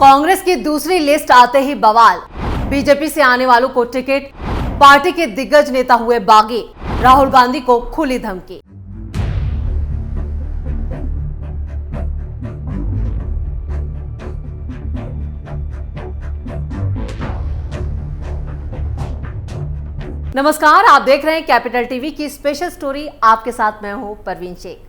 कांग्रेस की दूसरी लिस्ट आते ही बवाल। बीजेपी से आने वालों को टिकट, पार्टी के दिग्गज नेता हुए बागी, राहुल गांधी को खुली धमकी। नमस्कार, आप देख रहे हैं कैपिटल टीवी की स्पेशल स्टोरी। आपके साथ मैं हूं परवीन शेख।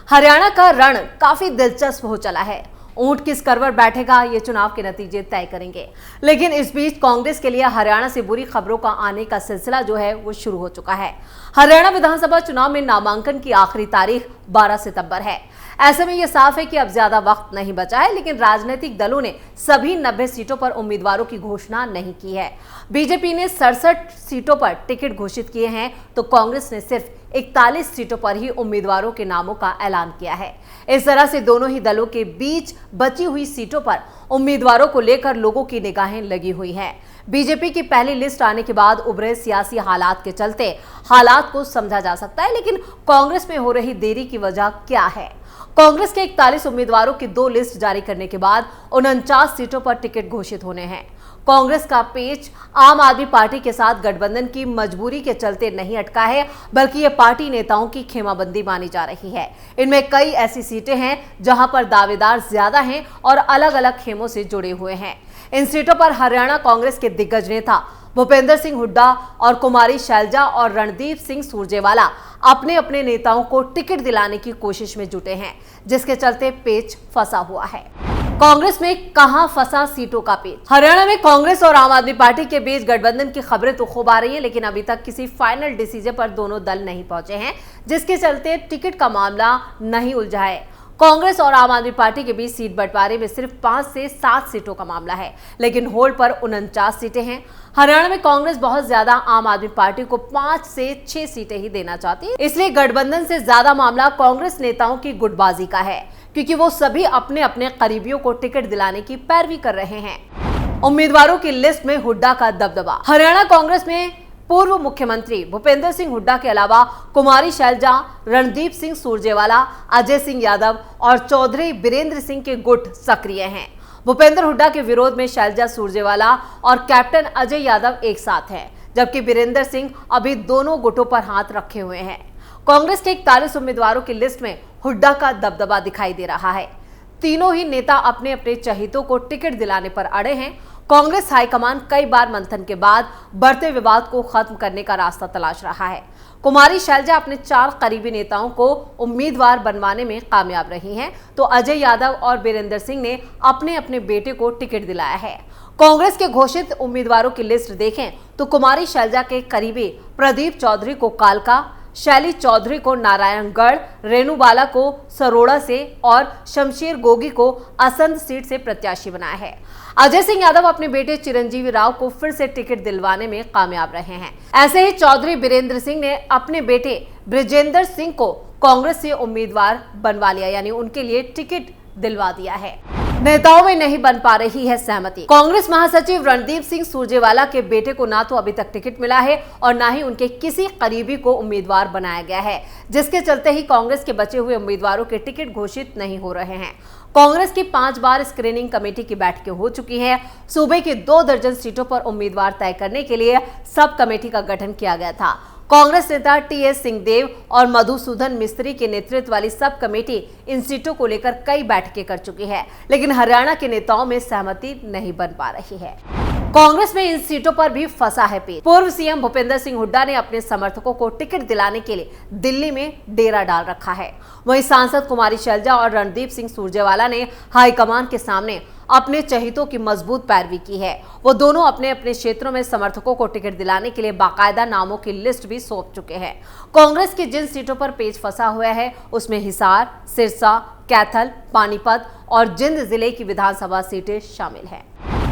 हरियाणा का रण काफी दिलचस्प हो चला है। ऊंट किस करवट बैठेगा, ये चुनाव के नतीजे तय करेंगे। लेकिन इस बीच कांग्रेस के लिए हरियाणा से बुरी खबरों का आने का सिलसिला जो है वो शुरू हो चुका है। हरियाणा विधानसभा चुनाव में नामांकन की आखिरी तारीख 12 सितंबर है। ऐसे में यह साफ है कि अब ज्यादा वक्त नहीं बचा है, लेकिन राजनीतिक दलों ने सभी 90 सीटों पर उम्मीदवारों की घोषणा नहीं की है। बीजेपी ने 67 सीटों पर टिकट घोषित किए हैं, तो कांग्रेस ने सिर्फ 41 सीटों पर ही उम्मीदवारों के नामों का ऐलान किया है। इस तरह से दोनों ही दलों के बीच बची हुई सीटों पर उम्मीदवारों को लेकर लोगों की निगाहें लगी हुई हैं। बीजेपी की पहली लिस्ट आने के बाद उभरे सियासी हालात के चलते हालात को समझा जा सकता है, लेकिन कांग्रेस में हो रही देरी की वजह क्या है? कांग्रेस के 41 उम्मीदवारों की 2 लिस्ट जारी करने के बाद 49 सीटों पर टिकट घोषित होने हैं। कांग्रेस का पेच आम आदमी पार्टी के साथ गठबंधन की मजबूरी के चलते नहीं अटका है, बल्कि ये पार्टी नेताओं की खेमाबंदी मानी जा रही है। इनमें कई ऐसी सीटें हैं जहां पर दावेदार ज्यादा हैं और अलग अलग खेमों से जुड़े हुए हैं। इन सीटों पर हरियाणा कांग्रेस के दिग्गज नेता भूपेंद्र सिंह हुड्डा और कुमारी शैलजा और रणदीप सिंह सुरजेवाला अपने अपने नेताओं को टिकट दिलाने की कोशिश में जुटे हैं, जिसके चलते पेच फंसा हुआ है। कांग्रेस में कहां फंसा सीटों का पेच? हरियाणा में कांग्रेस और आम आदमी पार्टी के बीच गठबंधन की खबरें तो खूब आ रही हैं, लेकिन अभी तक किसी फाइनल डिसीजन पर दोनों दल नहीं पहुंचे हैं, जिसके चलते टिकट का मामला नहीं उलझा है। कांग्रेस और आम आदमी पार्टी के बीच सीट बंटवारे में सिर्फ 5 से 7 सीटों का मामला है, लेकिन होल्ड पर 49 सीटें हैं। हरियाणा में कांग्रेस बहुत ज्यादा आम आदमी पार्टी को 5 से 6 सीटें ही देना चाहती है, इसलिए गठबंधन से ज्यादा मामला कांग्रेस नेताओं की गुटबाजी का है, क्योंकि वो सभी अपने अपने करीबियों को टिकट दिलाने की पैरवी कर रहे हैं। उम्मीदवारों की लिस्ट में हुड्डा का दबदबा। हरियाणा कांग्रेस में पूर्व मुख्यमंत्री भूपेंद्र सिंह हुड्डा के अलावा कुमारी शैलजा, रणदीप सिंह सुरजेवाला, अजय सिंह यादव और चौधरी बीरेंद्र सिंह के गुट सक्रिय हैं। भूपेंद्र हुड्डा के विरोध में शैलजा सुरजेवाला और कैप्टन अजय यादव एक साथ हैं, जबकि बीरेंद्र सिंह अभी दोनों गुटों पर हाथ रखे हुए हैं। कांग्रेस के 41 उम्मीदवारों की लिस्ट में हुड्डा का दबदबा दिखाई दे रहा है। तीनों ही नेता अपने अपने चहेतों को टिकट दिलाने पर अड़े हैं। कांग्रेस हाईकमान कई बार मंथन के बाद बढ़ते विवाद को खत्म करने का रास्ता तलाश रहा है। कुमारी शैलजा अपने 4 करीबी नेताओं को उम्मीदवार बनवाने में कामयाब रही हैं, तो अजय यादव और बीरेंद्र सिंह ने अपने अपने बेटे को टिकट दिलाया है। कांग्रेस के घोषित उम्मीदवारों की लिस्ट देखें तो कुमारी शैलजा के करीबी प्रदीप चौधरी को कालका, शैली चौधरी को नारायणगढ़, रेणुबाला को सरोड़ा से और शमशेर गोगी को असंध सीट से प्रत्याशी बनाया है। अजय सिंह यादव अपने बेटे चिरंजीवी राव को फिर से टिकट दिलवाने में कामयाब रहे हैं। ऐसे ही चौधरी बीरेंद्र सिंह ने अपने बेटे ब्रिजेंद्र सिंह को कांग्रेस से उम्मीदवार बनवा लिया, यानी उनके लिए टिकट दिलवा दिया है। नेताओं में नहीं बन पा रही है सहमति। कांग्रेस महासचिव रणदीप सिंह सुरजेवाला के बेटे को ना तो अभी तक टिकट मिला है और ना ही उनके किसी करीबी को उम्मीदवार बनाया गया है, जिसके चलते ही कांग्रेस के बचे हुए उम्मीदवारों के टिकट घोषित नहीं हो रहे हैं। कांग्रेस की 5 बार स्क्रीनिंग कमेटी की बैठकें हो चुकी हैं। सूबे की 2 दर्जन सीटों पर उम्मीदवार तय करने के लिए सब कमेटी का गठन किया गया था। कांग्रेस नेता टीएस सिंहदेव और मधुसूदन मिस्त्री के नेतृत्व वाली सब कमेटी इन सीटों को लेकर कई बैठकें कर चुकी है, लेकिन हरियाणा के नेताओं में सहमति नहीं बन पा रही है। कांग्रेस में इन सीटों पर भी फंसा है पेच। पूर्व सीएम भूपेंद्र सिंह हुड्डा ने अपने समर्थकों को टिकट दिलाने के लिए दिल्ली में डेरा डाल रखा है। वहीं सांसद कुमारी शैलजा और रणदीप सिंह सुरजेवाला ने हाईकमान के सामने अपने चहेतों की मजबूत पैरवी की है। वो दोनों अपने अपने क्षेत्रों में समर्थकों को टिकट दिलाने के लिए बाकायदा नामों की लिस्ट भी सौंप चुके हैं। कांग्रेस की जिन सीटों पर पेच फंसा हुआ है उसमें हिसार, सिरसा, कैथल, पानीपत और जिंद जिले की विधानसभा सीटें शामिल हैं।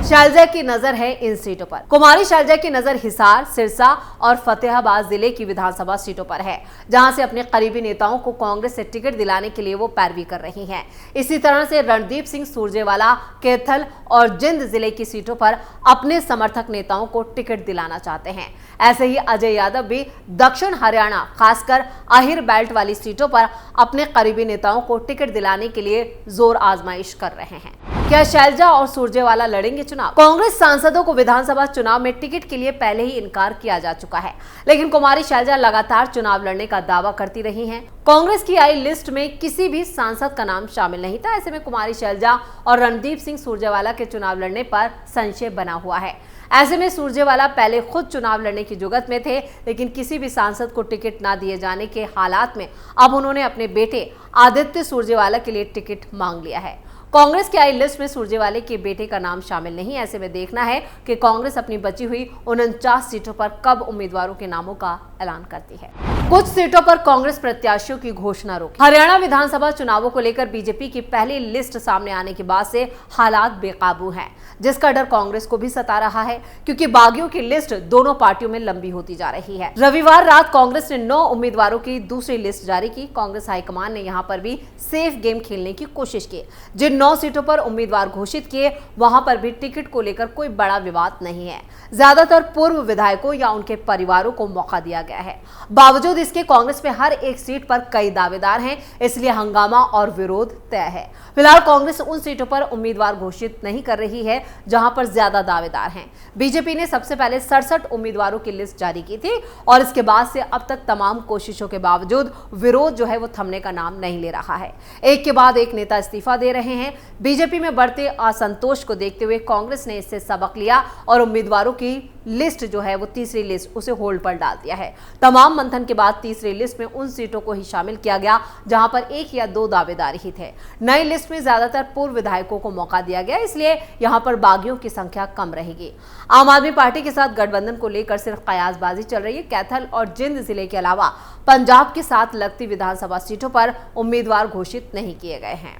शैलजा की नजर है इन सीटों पर। कुमारी शैलजा की नजर हिसार, सिरसा और फतेहाबाद जिले की विधानसभा सीटों पर है, जहां से अपने करीबी नेताओं को कांग्रेस से टिकट दिलाने के लिए वो पैरवी कर रही हैं। इसी तरह से रणदीप सिंह सुरजेवाला कैथल और जिंद जिले की सीटों पर अपने समर्थक नेताओं को टिकट दिलाना चाहते हैं। ऐसे ही अजय यादव भी दक्षिण हरियाणा, खासकर आहिर बेल्ट वाली सीटों पर अपने करीबी नेताओं को टिकट दिलाने के लिए जोर आजमाइश कर रहे हैं। क्या शैलजा और सुरजेवाला लड़ेंगे चुनाव? कांग्रेस सांसदों को विधानसभा चुनाव में टिकट के लिए पहले ही इनकार किया जा चुका है, लेकिन कुमारी शैलजा लगातार चुनाव लड़ने का दावा करती रही हैं। कांग्रेस की आई लिस्ट में किसी भी सांसद का नाम शामिल नहीं था। ऐसे में कुमारी शैलजा और रणदीप सिंह सुरजेवाला के चुनाव लड़ने पर संशय बना हुआ है। ऐसे में सुरजेवाला पहले खुद चुनाव लड़ने की जुगत में थे, लेकिन किसी भी सांसद को टिकट ना दिए जाने के हालात में अब उन्होंने अपने बेटे आदित्य सुरजेवाला के लिए टिकट मांग लिया है। कांग्रेस की आई लिस्ट में सुरजेवाले के बेटे का नाम शामिल नहीं। ऐसे में देखना है कि कांग्रेस अपनी बची हुई 49 सीटों पर कब उम्मीदवारों के नामों का ऐलान करती है। कुछ सीटों पर कांग्रेस प्रत्याशियों की घोषणा रोकी। हरियाणा विधानसभा चुनावों को लेकर बीजेपी की पहली लिस्ट सामने आने के बाद से हालात बेकाबू हैं, जिसका डर कांग्रेस को भी सता रहा है, क्योंकि बागियों की लिस्ट दोनों पार्टियों में लंबी होती जा रही है। रविवार रात कांग्रेस ने 9 उम्मीदवारों की दूसरी लिस्ट जारी की। कांग्रेस हाईकमान ने यहां पर भी सेफ गेम खेलने की कोशिश की। जिन 9 सीटों पर उम्मीदवार घोषित किए, वहां पर भी टिकट को लेकर कोई बड़ा विवाद नहीं है। ज्यादातर पूर्व विधायकों या उनके परिवारों को मौका दिया गया है। बावजूद इसके कांग्रेस में हर एक सीट पर कई दावेदार हैं, इसलिए हंगामा और विरोध तय है। फिलहाल कांग्रेस उन सीटों पर उम्मीदवार घोषित नहीं कर रही है जहां पर ज्यादा दावेदार हैं। बीजेपी ने सबसे पहले 67 उम्मीदवारों की लिस्ट जारी की थी और इसके बाद से अब तक तमाम कोशिशों के बावजूद विरोध जो है वो थमने का नाम नहीं ले रहा है। एक के बाद एक नेता इस्तीफा दे रहे हैं। बीजेपी में बढ़ते असंतोष को देखते हुए कांग्रेस ने इससे सबक लिया और उम्मीदवारों की लिस्ट जो है वो तीसरी लिस्ट उसे होल्ड पर डाल दिया है। तमाम मंथन के बाद तीसरी लिस्ट में उन सीटों को ही शामिल किया गया जहां पर 1 या 2 दावेदार ही थे। नई लिस्ट में ज्यादातर पूर्व विधायकों को मौका दिया गया, इसलिए यहां पर बागियों की संख्या कम रहेगी। आम आदमी पार्टी के साथ गठबंधन को लेकर सिर्फ कयासबाजी चल रही है। कैथल और जिंद जिले के अलावा पंजाब के साथ लगती विधानसभा सीटों पर उम्मीदवार घोषित नहीं किए गए हैं।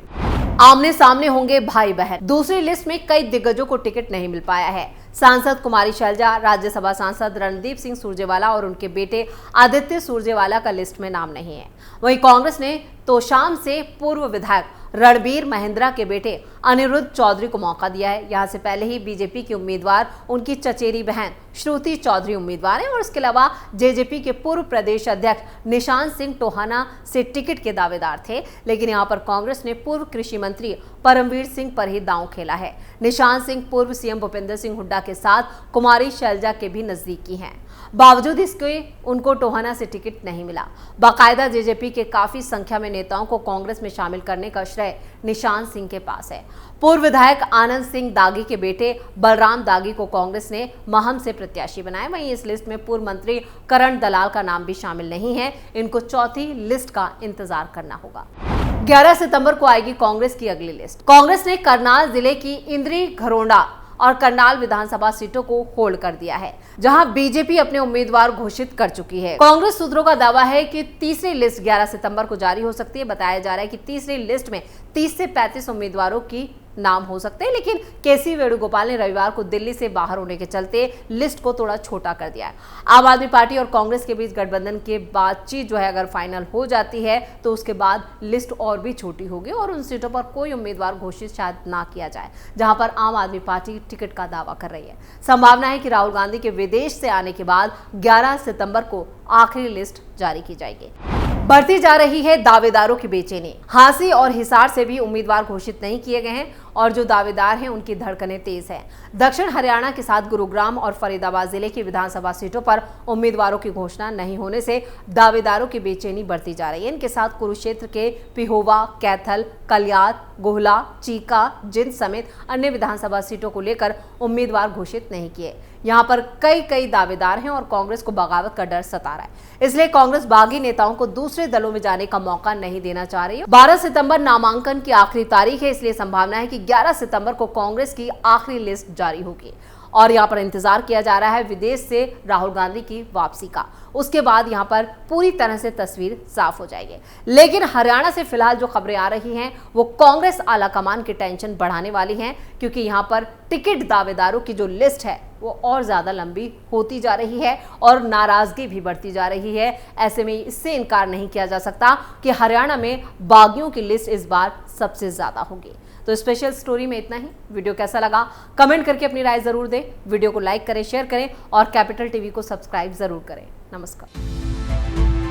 आमने सामने होंगे भाई बहन। दूसरी लिस्ट में कई दिग्गजों को टिकट नहीं मिल पाया है। सांसद कुमारी शैलजा, राज्यसभा सांसद रणदीप सिंह सुरजेवाला और उनके बेटे आदित्य सुरजेवाला का लिस्ट में नाम नहीं है। वहीं कांग्रेस ने तोशाम से पूर्व विधायक रणबीर महेंद्रा के बेटे अनिरुद्ध चौधरी को मौका दिया है। यहां से पहले ही बीजेपी की उम्मीदवार उनकी चचेरी बहन श्रुति चौधरी उम्मीदवार हैं और इसके अलावा जेजेपी के पूर्व प्रदेश अध्यक्ष निशांत सिंह टोहाना से टिकट के दावेदार थे, लेकिन यहां पर कांग्रेस ने पूर्व कृषि मंत्री परमवीर सिंह पर ही दांव खेला है। निशांत सिंह पूर्व सीएम भूपेंद्र सिंह हुड्डा के साथ कुमारी शैलजा के भी नजदीकी हैं। बावजूद इसके उनको टोहाना से टिकट नहीं मिला। बाकायदा जेजेपी के काफी संख्या में नेताओं को कांग्रेस में शामिल करने का श्रेय निशांत सिंह के पास है। पूर्व विधायक आनंद सिंह दागी के बेटे बलराम दागी को कांग्रेस ने महम से प्रत्याशी बनाया। वहीं इस लिस्ट में पूर्व मंत्री करण दलाल का नाम भी शामिल नहीं है। इनको चौथी लिस्ट का इंतजार करना होगा। 11 सितंबर को आएगी कांग्रेस की अगली लिस्ट। कांग्रेस ने करनाल जिले की इंद्री घरोंडा और करनाल विधानसभा सीटों को होल्ड कर दिया है, जहां बीजेपी अपने उम्मीदवार घोषित कर चुकी है। कांग्रेस सूत्रों का दावा है कि तीसरी लिस्ट 11 सितंबर को जारी हो सकती है। बताया जा रहा है कि तीसरी लिस्ट में 30 से 35 उम्मीदवारों की नाम हो सकते हैं, लेकिन केसी वेणुगोपाल ने रविवार को दिल्ली से बाहर होने के चलते लिस्ट को थोड़ा छोटा कर दिया है। आम आदमी पार्टी और कांग्रेस के बीच गठबंधन के बातचीत जो है अगर फाइनल हो जाती है तो उसके बाद लिस्ट और भी छोटी होगी और उन सीटों पर कोई उम्मीदवार घोषित शायद ना किया जाए जहां पर आम आदमी पार्टी टिकट का दावा कर रही है। संभावना है कि राहुल गांधी के विदेश से आने के बाद 11 सितंबर को आखिरी लिस्ट जारी की जाएगी। बढ़ती जा रही है दावेदारों की बेचैनी। हांसी और हिसार से भी उम्मीदवार घोषित नहीं किए गए हैं और जो दावेदार हैं उनकी धड़कनें तेज हैं। दक्षिण हरियाणा के साथ गुरुग्राम और फरीदाबाद जिले की विधानसभा सीटों पर उम्मीदवारों की घोषणा नहीं होने से दावेदारों की बेचैनी बढ़ती जा रही है। इनके साथ कुरुक्षेत्र के पिहोवा, कैथल, कलियात, गोहला, चीका, जिंद समेत अन्य विधानसभा सीटों को लेकर उम्मीदवार घोषित नहीं किए। यहाँ पर कई दावेदार हैं और कांग्रेस को बगावत का डर सता रहा है, इसलिए कांग्रेस बागी नेताओं को दूसरे दलों में जाने का मौका नहीं देना चाह रही है। 12 सितंबर नामांकन की आखिरी तारीख है, इसलिए संभावना है कि 11 सितंबर को कांग्रेस की आखिरी लिस्ट जारी होगी और यहाँ पर इंतजार किया जा रहा है विदेश से राहुल गांधी की वापसी का। उसके बाद यहाँ पर पूरी तरह से तस्वीर साफ हो जाएगी। लेकिन हरियाणा से फिलहाल जो खबरें आ रही हैं वो कांग्रेस आला कमान की टेंशन बढ़ाने वाली हैं, क्योंकि यहाँ पर टिकट दावेदारों की जो लिस्ट है वो और ज्यादा लंबी होती जा रही है और नाराजगी भी बढ़ती जा रही है। ऐसे में इससे इनकार नहीं किया जा सकता कि हरियाणा में बागियों की लिस्ट इस बार सबसे ज्यादा होगी। तो स्पेशल स्टोरी में इतना ही। वीडियो कैसा लगा कमेंट करके अपनी राय जरूर दें। वीडियो को लाइक करें, शेयर करें और कैपिटल टीवी को सब्सक्राइब जरूर करें। नमस्कार।